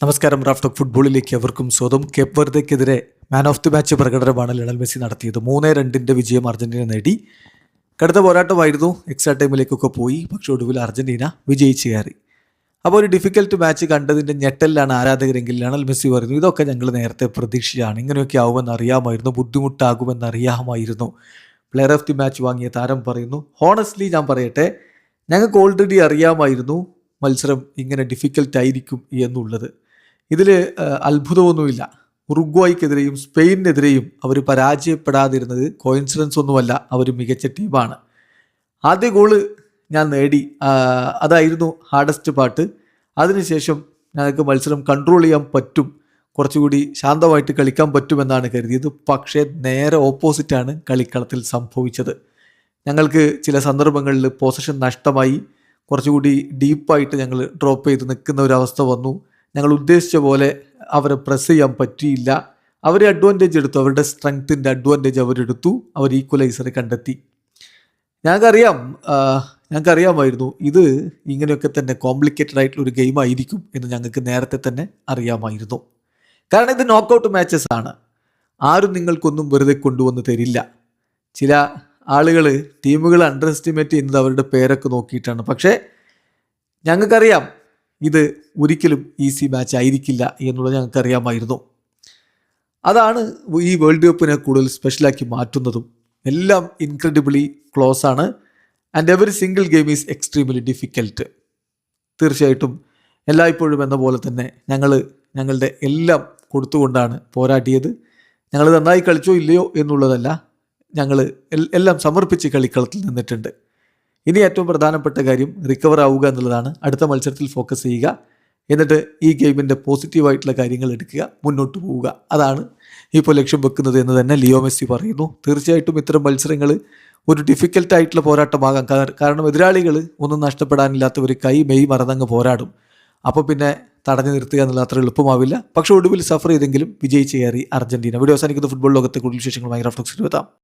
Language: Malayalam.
നമസ്കാരം. റാഫ് ടോക്ക് ഫുട്ബോളിലേക്ക് അവർക്കും സ്വന്തം. കേപ്പ് വെർദെക്കെതിരെ മാൻ ഓഫ് ദി മാച്ച് പ്രകടനമാണ് ലയണൽ മെസ്സി നടത്തിയത്. 3-2 വിജയം അർജന്റീന നേടി. കടുത്ത പോരാട്ടമായിരുന്നു, എക്സ്ട്രാ ടൈമിലേക്കൊക്കെ പോയി. പക്ഷേ ഒടുവിൽ അർജന്റീന വിജയിച്ച് കയറി. അപ്പോൾ ഒരു ഡിഫിക്കൽട്ട് മാച്ച് കണ്ടതിൻ്റെ ഞെട്ടലിലാണ് ആരാധകരെങ്കിൽ ലയണൽ മെസ്സി പറയുന്നു, ഇതൊക്കെ ഞങ്ങൾ നേരത്തെ പ്രതീക്ഷിച്ചാണ്, ഇങ്ങനെയൊക്കെ ആവുമെന്ന് അറിയാമായിരുന്നു, ബുദ്ധിമുട്ടാകുമെന്ന് അറിയാമായിരുന്നു. പ്ലെയർ ഓഫ് ദി മാച്ച് വാങ്ങിയ താരം പറയുന്നു, ഹോണസ്റ്റ്ലി ഞാൻ പറയട്ടെ, ഞങ്ങൾക്ക് ഓൾറെഡി അറിയാമായിരുന്നു മത്സരം ഇങ്ങനെ ഡിഫിക്കൽട്ടായിരിക്കും എന്നുള്ളത്. ഇതിൽ അത്ഭുതമൊന്നുമില്ല. ഉറുഗ്വായ്ക്കെതിരെയും സ്പെയിനിനെതിരെയും അവർ പരാജയപ്പെടാതിരുന്നത് കോയിൻസിഡൻസ് ഒന്നുമല്ല, അവർ മികച്ച ടീമാണ്. ആദ്യ ഗോള് ഞാൻ നേടി, അതായിരുന്നു ഹാർഡസ്റ്റ് പാർട്ട്. അതിനുശേഷം ഞങ്ങൾക്ക് മത്സരം കൺട്രോൾ ചെയ്യാൻ പറ്റും, കുറച്ചുകൂടി ശാന്തമായിട്ട് കളിക്കാൻ പറ്റുമെന്നാണ് കരുതിയത്. പക്ഷേ നേരെ ഓപ്പോസിറ്റാണ് കളിക്കളത്തിൽ സംഭവിച്ചത്. ഞങ്ങൾക്ക് ചില സന്ദർഭങ്ങളിൽ പൊസിഷൻ നഷ്ടമായി, കുറച്ചുകൂടി ഡീപ്പായിട്ട് ഞങ്ങൾ ഡ്രോപ്പ് ചെയ്ത് നിൽക്കുന്ന ഒരവസ്ഥ വന്നു. ഞങ്ങൾ ഉദ്ദേശിച്ച പോലെ അവരെ പ്രസ് ചെയ്യാൻ പറ്റിയില്ല. അവരെ അഡ്വാൻറ്റേജ് എടുത്തു, അവരുടെ സ്ട്രെങ്ത്തിൻ്റെ അഡ്വാൻറ്റേജ് അവരെടുത്തു, അവർ ഈക്വലൈസറെ കണ്ടെത്തി. ഞങ്ങൾക്കറിയാമായിരുന്നു ഇത് ഇങ്ങനെയൊക്കെ തന്നെ കോംപ്ലിക്കേറ്റഡ് ആയിട്ടുള്ള ഒരു ഗെയിം ആയിരിക്കും എന്ന് ഞങ്ങൾക്ക് നേരത്തെ തന്നെ അറിയാമായിരുന്നു. കാരണം ഇത് നോക്കൗട്ട് മാച്ചസ് ആണ്. ആരും നിങ്ങൾക്കൊന്നും വെറുതെ കൊണ്ടുവന്ന് തരില്ല. ചില ആളുകൾ ടീമുകൾ അണ്ടർ എസ്റ്റിമേറ്റ് ചെയ്യുന്നത് അവരുടെ പേരൊക്കെ നോക്കിയിട്ടാണ്. പക്ഷേ ഞങ്ങൾക്കറിയാം ഇത് ഒരിക്കലും ഈസി മാച്ച് ആയിരിക്കില്ല എന്നുള്ളത് ഞങ്ങൾക്കറിയാമായിരുന്നു. അതാണ് ഈ വേൾഡ് കപ്പിനെ കൂടുതൽ സ്പെഷ്യലാക്കി മാറ്റുന്നതും. എല്ലാം ഇൻക്രെഡിബിളി ക്ലോസ് ആണ്. And every single game is extremely difficult. തീർച്ചയായിട്ടും എല്ലായ്പ്പോഴും എന്ന പോലെ തന്നെ ഞങ്ങളുടെ എല്ലാം കൊടുത്തുകൊണ്ടാണ് പോരാടിയത്. ഞങ്ങൾ നന്നായി കളിച്ചോ ഇല്ലയോ എന്നുള്ളതല്ല, ഞങ്ങൾ എല്ലാം സമർപ്പിച്ച് കളിക്കളത്തിൽ നിന്നിട്ടുണ്ട്. ഇനി ഏറ്റവും പ്രധാനപ്പെട്ട കാര്യം റിക്കവർ ആവുക എന്നുള്ളതാണ്. അടുത്ത മത്സരത്തിൽ ഫോക്കസ് ചെയ്യുക, എന്നിട്ട് ഈ ഗെയിമിൻ്റെ പോസിറ്റീവായിട്ടുള്ള കാര്യങ്ങൾ എടുക്കുക, മുന്നോട്ട് പോവുക. അതാണ് ഇപ്പോൾ ലക്ഷ്യം വെക്കുന്നത് എന്ന് തന്നെ ലിയോ മെസ്സി പറയുന്നു. തീർച്ചയായിട്ടും ഇത്തരം മത്സരങ്ങൾ ഒരു ഡിഫിക്കൽട്ടായിട്ടുള്ള പോരാട്ടമാകാം. കാരണം എതിരാളികൾ ഒന്നും നഷ്ടപ്പെടാനില്ലാത്തവർ കൈ മെയ് മറന്നങ്ങ് പോരാടും. അപ്പോൾ പിന്നെ തടഞ്ഞു നിർത്തുക എന്നുള്ള അത്ര എളുപ്പമാവില്ല. പക്ഷേ ഒടുവിൽ സഫർ ചെയ്തെങ്കിലും വിജയിച്ച് കയറി അർജന്റീന. വീഡിയോ അവസാനിക്കുന്ന ഫുട്ബോൾ ലോകത്തെ കൂടുതൽ വിശേഷങ്ങളുമായി റാഫ് ടോക്സിൽ എത്താം.